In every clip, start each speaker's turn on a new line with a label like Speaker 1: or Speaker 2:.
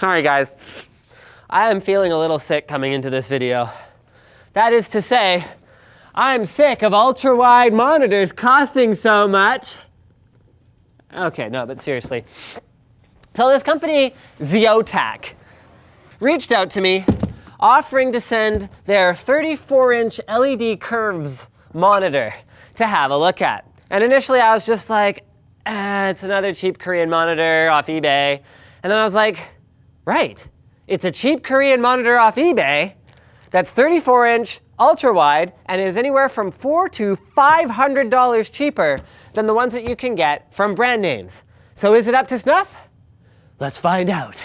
Speaker 1: Sorry guys, I am feeling a little sick coming into this video. That is to say, I'm sick of ultra-wide monitors costing so much. Okay, no, but seriously. So this company, Zeotac, reached out to me offering to send their 34-inch LED curves monitor to have a look at. And initially I was just like, it's another cheap Korean monitor off eBay. And then I was like, right, it's a cheap Korean monitor off eBay that's 34-inch, ultra-wide, and is anywhere from $400 to $500 cheaper than the ones that you can get from brand names. So is it up to snuff? Let's find out.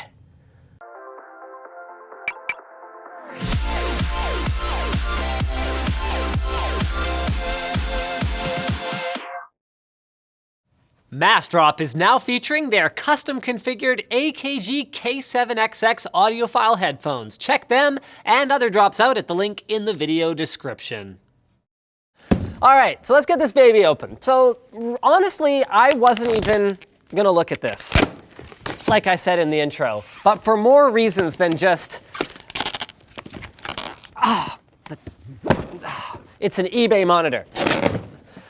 Speaker 1: Massdrop is now featuring their custom-configured AKG K7XX audiophile headphones. Check them and other drops out at the link in the video description. All right, so let's get this baby open. So honestly, I wasn't even gonna look at this, like I said in the intro, but for more reasons than just, it's an eBay monitor.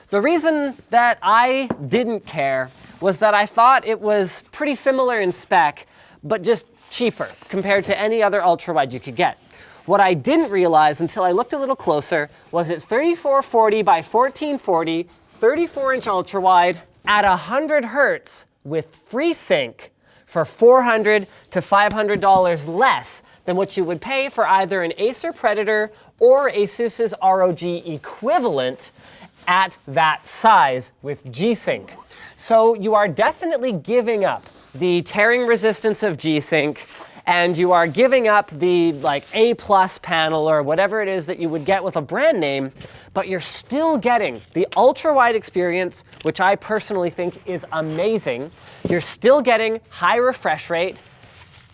Speaker 1: The reason that I didn't care was that I thought it was pretty similar in spec, but just cheaper compared to any other ultrawide you could get. What I didn't realize until I looked a little closer was it's 3440 by 1440, 34-inch ultrawide at 100 hertz with FreeSync for $400 to $500 less than what you would pay for either an Acer Predator or Asus's ROG equivalent at that size with G-Sync. So you are definitely giving up the tearing resistance of G-Sync, and you are giving up the A+ panel or whatever it is that you would get with a brand name, but you're still getting the ultra-wide experience, which I personally think is amazing. You're still getting high refresh rate.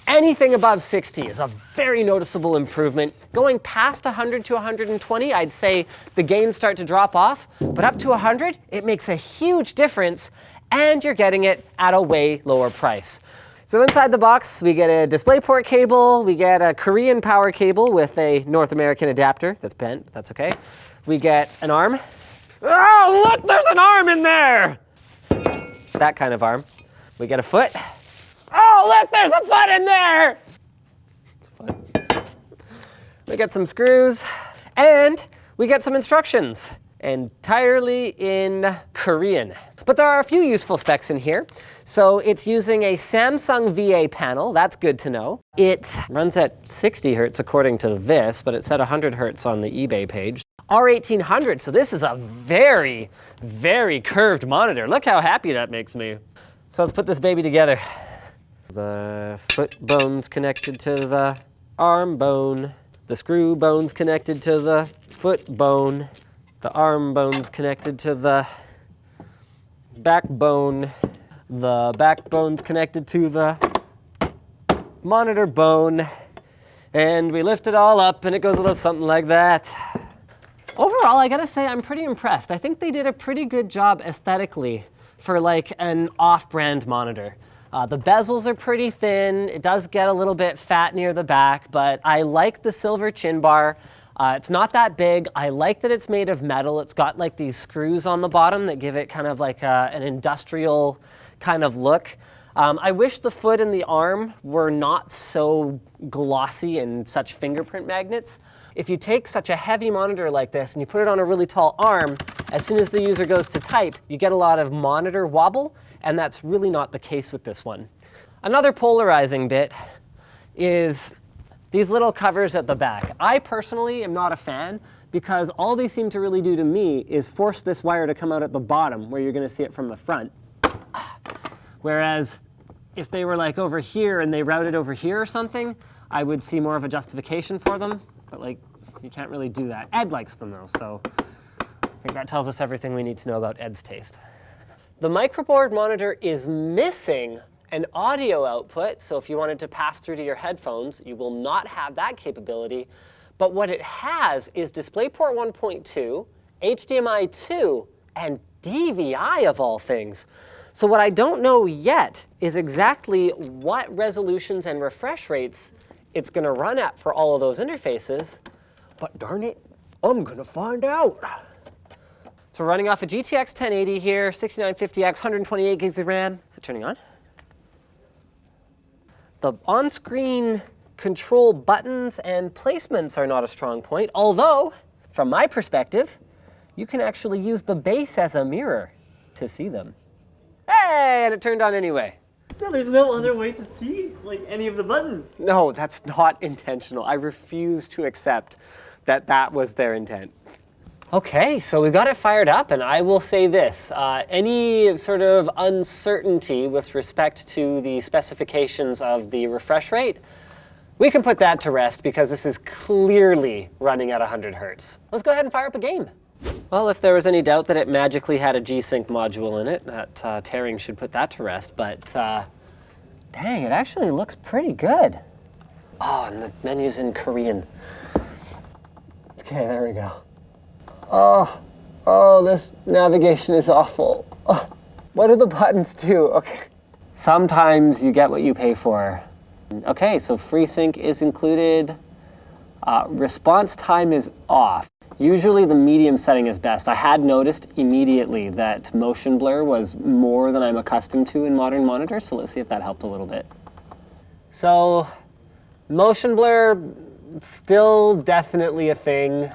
Speaker 1: Anything above 60 is a very noticeable improvement. Going past 100 to 120, I'd say the gains start to drop off, but up to 100, it makes a huge difference, and you're getting it at a way lower price. So inside the box, we get a DisplayPort cable, we get a Korean power cable with a North American adapter that's bent, but that's okay. We get an arm. Oh, look, there's an arm in there! That kind of arm. We get a foot. Oh, look, there's a foot in there! It's fun. We get some screws, and we get some instructions, entirely in Korean. But there are a few useful specs in here. So it's using a Samsung VA panel, that's good to know. It runs at 60 hertz according to this, but it said 100 hertz on the eBay page. R1800, so this is a very, very curved monitor. Look how happy that makes me. So let's put this baby together. The foot bone's connected to the arm bone. The screw bone's connected to the foot bone. The arm bone's connected to the backbone. The backbone's connected to the monitor bone. And we lift it all up and it goes a little something like that. Overall, I gotta say I'm pretty impressed. I think they did a pretty good job aesthetically for like an off-brand monitor. The bezels are pretty thin. It does get a little bit fat near the back, but I like the silver chin bar. It's not that big. I like that it's made of metal. It's got like these screws on the bottom that give it kind of like an industrial kind of look. I wish the foot and the arm were not so glossy and such fingerprint magnets. If you take such a heavy monitor like this and you put it on a really tall arm, as soon as the user goes to type, you get a lot of monitor wobble, and that's really not the case with this one. Another polarizing bit is these little covers at the back. I personally am not a fan because all they seem to really do to me is force this wire to come out at the bottom where you're gonna see it from the front. Whereas if they were like over here and they routed over here or something, I would see more of a justification for them, but like you can't really do that. Ed likes them though, so I think that tells us everything we need to know about Ed's taste. The Microboard monitor is missing an audio output, so if you wanted to pass through to your headphones, you will not have that capability. But what it has is DisplayPort 1.2, HDMI 2, and DVI of all things. So what I don't know yet is exactly what resolutions and refresh rates it's going to run at for all of those interfaces, but darn it, I'm going to find out. So we're running off a GTX 1080 here, 6950X, 128 gigs of RAM. Is it turning on? The on-screen control buttons and placements are not a strong point, although, from my perspective, you can actually use the base as a mirror to see them. Hey, and it turned on anyway.
Speaker 2: No, there's no other way to see like any of the buttons.
Speaker 1: No, that's not intentional. I refuse to accept that that was their intent. Okay, so we got it fired up, and I will say this. Any sort of uncertainty with respect to the specifications of the refresh rate, we can put that to rest because this is clearly running at 100 hertz. Let's go ahead and fire up a game. Well, if there was any doubt that it magically had a G-Sync module in it, that tearing should put that to rest, but dang, it actually looks pretty good. Oh, and the menu's in Korean. Okay, there we go. Oh, this navigation is awful. Oh, what do the buttons do? Okay. Sometimes you get what you pay for. Okay, so FreeSync is included. Response time is off. Usually the medium setting is best. I had noticed immediately that motion blur was more than I'm accustomed to in modern monitors, so let's see if that helped a little bit. So, motion blur, still definitely a thing.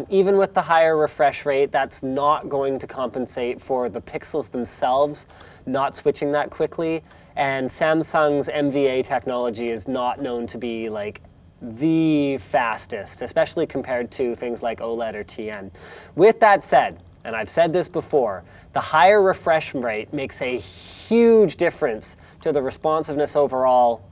Speaker 1: Even with the higher refresh rate, that's not going to compensate for the pixels themselves not switching that quickly. And Samsung's MVA technology is not known to be like the fastest, especially compared to things like OLED or TN. With that said, and I've said this before, the higher refresh rate makes a huge difference to the responsiveness overall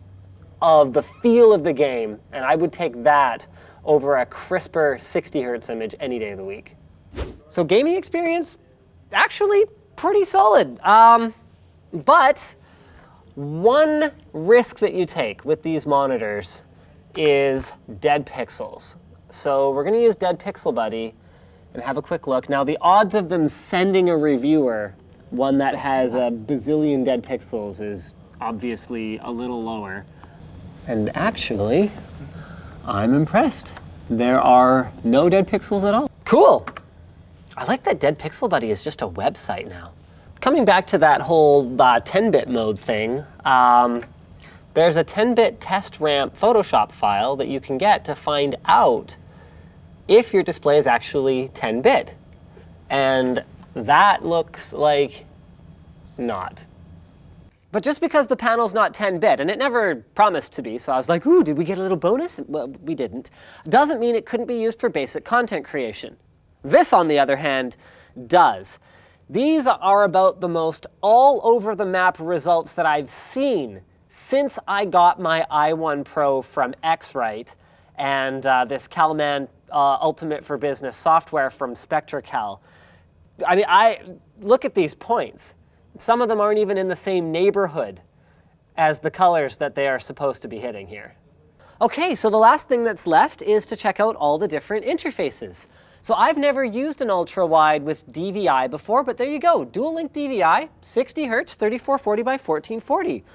Speaker 1: of the feel of the game, and I would take that over a crisper 60 hertz image any day of the week. So gaming experience, actually pretty solid. But one risk that you take with these monitors is dead pixels. So we're gonna use Dead Pixel Buddy and have a quick look. Now the odds of them sending a reviewer one that has a bazillion dead pixels is obviously a little lower. And actually, I'm impressed. There are no dead pixels at all. Cool. I like that Dead Pixel Buddy is just a website now. Coming back to that whole 10-bit mode thing, there's a 10-bit test ramp Photoshop file that you can get to find out if your display is actually 10-bit. And that looks like not. But just because the panel's not 10-bit, and it never promised to be, so I was like, ooh, did we get a little bonus? Well, we didn't. Doesn't mean it couldn't be used for basic content creation. This, on the other hand, does. These are about the most all-over-the-map results that I've seen since I got my i1 Pro from X-Rite and this Calman Ultimate for Business software from SpectraCal. I mean, I look at these points. Some of them aren't even in the same neighborhood as the colors that they are supposed to be hitting here. Okay, so the last thing that's left is to check out all the different interfaces. So I've never used an ultra-wide with DVI before, but there you go. Dual link DVI, 60 hertz, 3440 by 1440.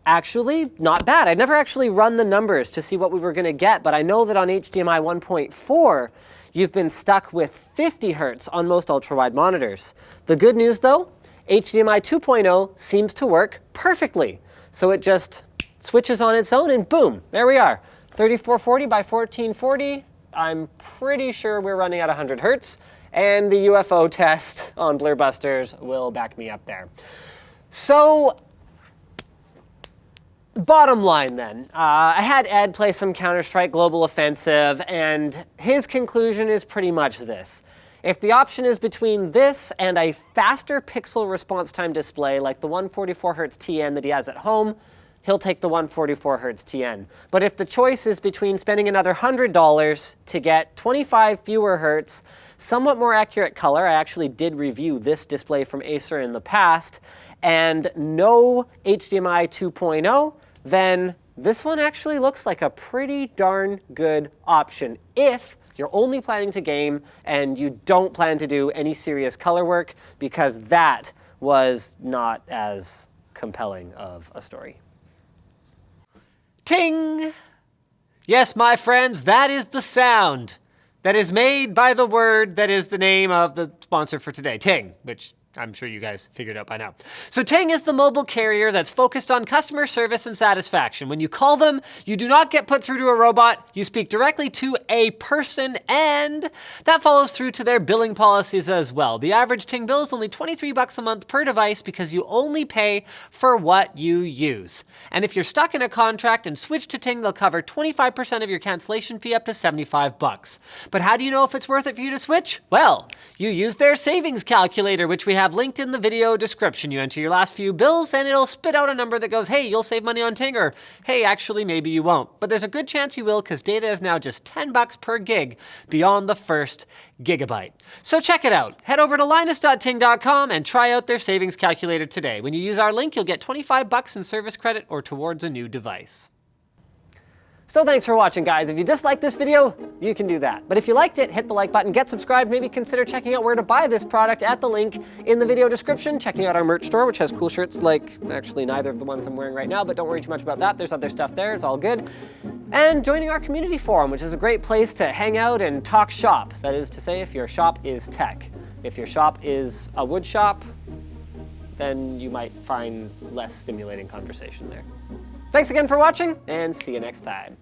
Speaker 1: Actually, not bad. I'd never actually run the numbers to see what we were gonna get, but I know that on HDMI 1.4, you've been stuck with 50 hertz on most ultra-wide monitors. The good news though, HDMI 2.0 seems to work perfectly. So it just switches on its own and boom, there we are. 3440 by 1440. I'm pretty sure we're running at 100 hertz, and the UFO test on Blurbusters will back me up there. So, bottom line then, I had Ed play some Counter-Strike Global Offensive, and his conclusion is pretty much this. If the option is between this and a faster pixel response time display like the 144 hertz TN that he has at home, he'll take the 144 hertz TN. But if the choice is between spending another $100 to get 25 fewer hertz, somewhat more accurate color, I actually did review this display from Acer in the past, and no HDMI 2.0, then this one actually looks like a pretty darn good option if you're only planning to game and you don't plan to do any serious color work, because that was not as compelling of a story. Ting! Yes, my friends, that is the sound that is made by the word that is the name of the sponsor for today, Ting, which I'm sure you guys figured out by now. So Ting is the mobile carrier that's focused on customer service and satisfaction. When you call them, you do not get put through to a robot, you speak directly to a person, and that follows through to their billing policies as well. The average Ting bill is only $23 a month per device because you only pay for what you use. And if you're stuck in a contract and switch to Ting, they'll cover 25% of your cancellation fee up to $75. But how do you know if it's worth it for you to switch? Well, you use their savings calculator, which we have linked in the video description. You enter your last few bills and it'll spit out a number that goes, hey, you'll save money on Ting, or hey, actually, maybe you won't. But there's a good chance you will because data is now just $10 per gig beyond the first gigabyte. So check it out. Head over to linus.ting.com and try out their savings calculator today. When you use our link, you'll get $25 in service credit or towards a new device. So thanks for watching, guys. If you disliked this video, you can do that. But if you liked it, hit the like button, get subscribed, maybe consider checking out where to buy this product at the link in the video description, checking out our merch store, which has cool shirts like, actually neither of the ones I'm wearing right now, but don't worry too much about that. There's other stuff there, it's all good. And joining our community forum, which is a great place to hang out and talk shop. That is to say, if your shop is tech. If your shop is a wood shop, then you might find less stimulating conversation there. Thanks again for watching, and see you next time.